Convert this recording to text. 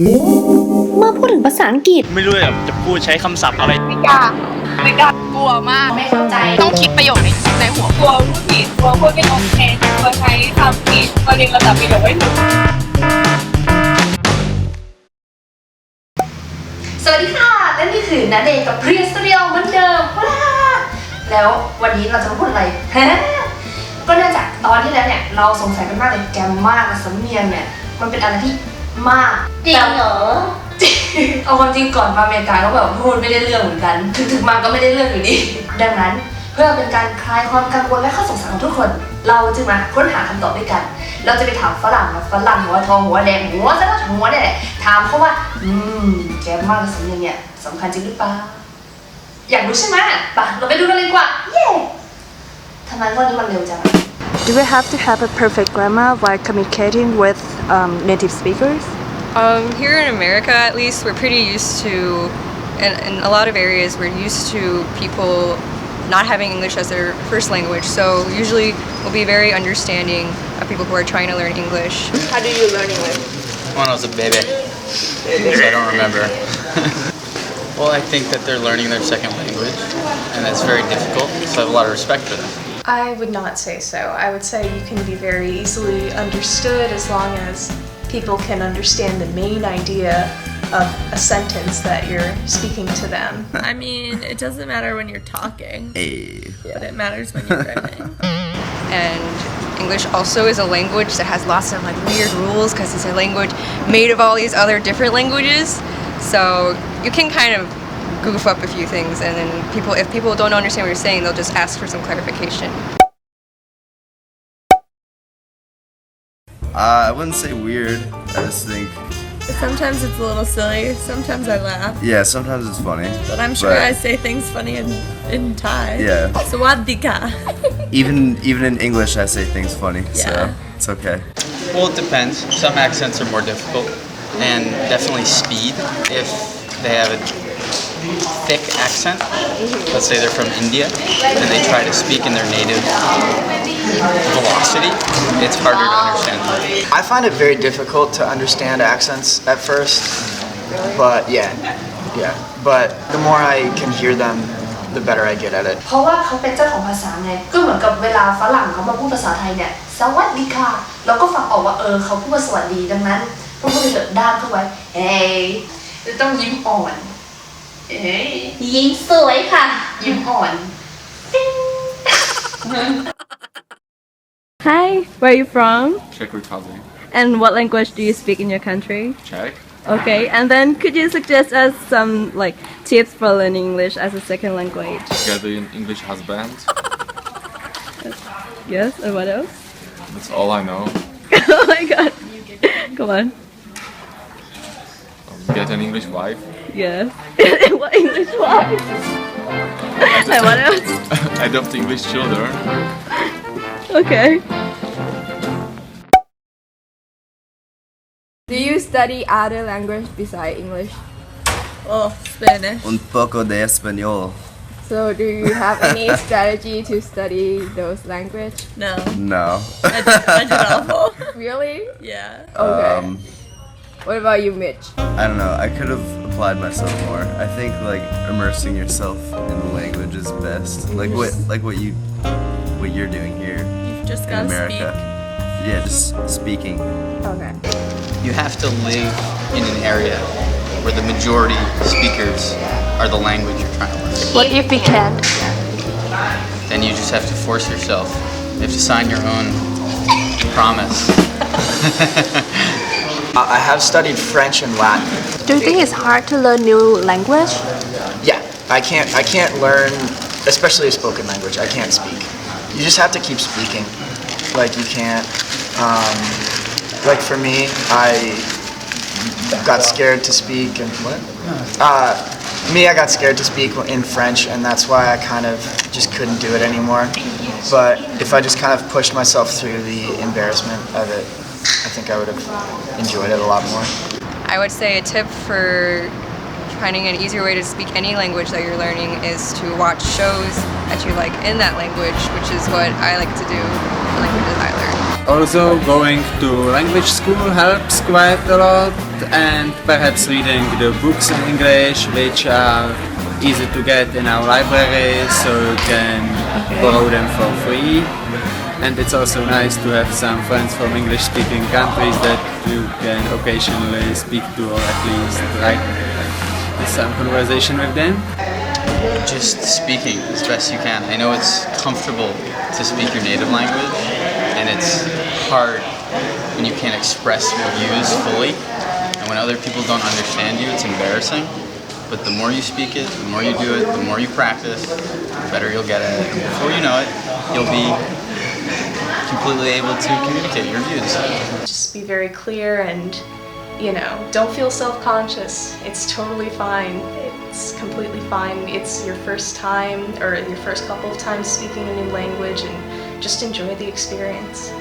เมื่อพูดถึงภาษาอังกฤษไม่รู้จะพูดใช้คำศัพท์อะไรไม่กล้ากลัวมากไม่เข้าใจต้องคิดประโยคในหัวกลัวพูดผิดกลัวพูดไม่โอเคกลัวใช้คำผิดกลัวเรียนระดับประโยคไม่ถูกสวัสดีค่ะและนี่คือณเดชน์กับเพลียร์สตูดิโอเหมือนเดิมว้าแล้ววันนี้เราจะมาพูดอะไรก็เนื่องจากตอนที่แล้วเนี่ยเราสงสัยกันมากเลยแกรมมากับสำเนียงเนี่ยมันเป็นอะไรที่มากจริงเหรอ เอาความจริงก่อนมาอเมริกาก็แบบพูดไม่ได้เรื่องเหมือนกันถึงมาก็ไม่ได้เรื่องอยู่ดีดังนั้นเพื่อเป็นการคลายความกังวลและข้อสงสัยของทุกคนเราจึงมาค้นหาคำตอบด้วยกันเราจะไปถามฝรั่งหัวทองหัวแดงหัวซะทั้งหัวเนี่ยแหละถามเขาว่าแกรมมากับสำเนียงเนี่ยสำคัญจริงหรือเปล่าอยากรู้ใช่ไหมไปเราไปดูกันเลยดีกว่าเย้ทำไมวันนี้มันเร็วจัง Do we have to have a perfect grammar while communicating with native speakers? Here in America, at least, we're pretty used to, in a lot of areas, we're used to people not having English as their first language. So usually we'll be very understanding of people who are trying to learn English. How do you learn English? When I was a baby, so I don't remember. Well, I think that they're learning their second language, and that's very difficult, so I have a lot of respect for them. I would not say so. I would say you can be very easily understood as long as people can understand the main idea of a sentence that you're speaking to them. I mean, it doesn't matter when you're talking, but it matters when you're writing. And English also is a language that has lots of like weird rules because it's a language made of all these other different languages. So you can kind of goof up a few things, and then if people don't understand what you're saying, they'll just ask for some clarification. I wouldn't say weird. I just think. Sometimes it's a little silly. Sometimes I laugh. Yeah, sometimes it's funny. But I'm sure I say things funny in Thai. Yeah. Sawadika. Even in English, I say things funny, so Yeah. it's okay. Well, it depends. Some accents are more difficult, and definitely speed. If they have a thick accent, let's say they're from India, and they try to speak in their native velocity, it's harder to understand them. I find it very difficult to understand accents at first, but but the more I can hear them, the better I get at it. เพราะว่าเขาเป็นเจ้าของภาษาไงก็เหมือนกับเวลาฝรั่งเขามาพูดภาษาไทยเนี่ยสวัสดีค่ะเราก็ฟังออกว่าเขาพูดว่าสวัสดีดังนั้นพูดไปเถอะด้านเข้าไว้เฮ้ยต้องยิ้มอ่อนเฮ้ยยิ้มสวยค่ะยิ้มอ่อน Hi, where are you from? Czech Republic. And what language do you speak in your country? Czech. Okay, and then could you suggest us some like tips for learning English as a second language? Get an English husband. Yes, and what else? That's all I know. Oh my god. Come on. Get an English wife. Yes. What English wife? And what else? Adopt English children. Okay. Do you study other language besides English? Oh, Spanish. Un poco de español. So do you have any strategy to study those language? No. No. I did awful. Really? Yeah. Okay. What about you, Mitch? I don't know. I could have applied myself more. I think like immersing yourself in the language is best. Like what you're doing here You've just in gotta America. speak. Yeah, just speaking. Okay. You have to live in an area where the majority speakers are the language you're trying to learn. What if we can't? Then you just have to force yourself. You have to sign your own promise. I have studied French and Latin. Do you think it's hard to learn new language? Yeah, I can't learn, especially a spoken language. I can't speak. You just have to keep speaking. Like you can't. Like for me, I got scared to speak and what? I got scared to speak in French, and that's why I kind of just couldn't do it anymore. But if I just kind of pushed myself through the embarrassment of it, I think I would have enjoyed it a lot more. I would say a tip for finding an easier way to speak any language that you're learning is to watch shows that you like in that language, which is what I like to do in languages I learn. Also, going to language school helps quite a lot. and perhaps reading the books in English which are easy to get in our library, so you can borrow them for free. And it's also nice to have some friends from English-speaking countries that you can occasionally speak to, or at least write some conversation with them. Just speaking as best you can. I know it's comfortable to speak your native language, and it's hard when you can't express your views fully, and when other people don't understand you, it's embarrassing. But the more you speak it, the more you do it, the more you practice, the better you'll get at it. And before you know it, you'll be completely able to communicate your views. Just be very clear and, don't feel self-conscious. It's totally fine. It's completely fine. It's your first time or your first couple of times speaking a new language, and just enjoy the experience.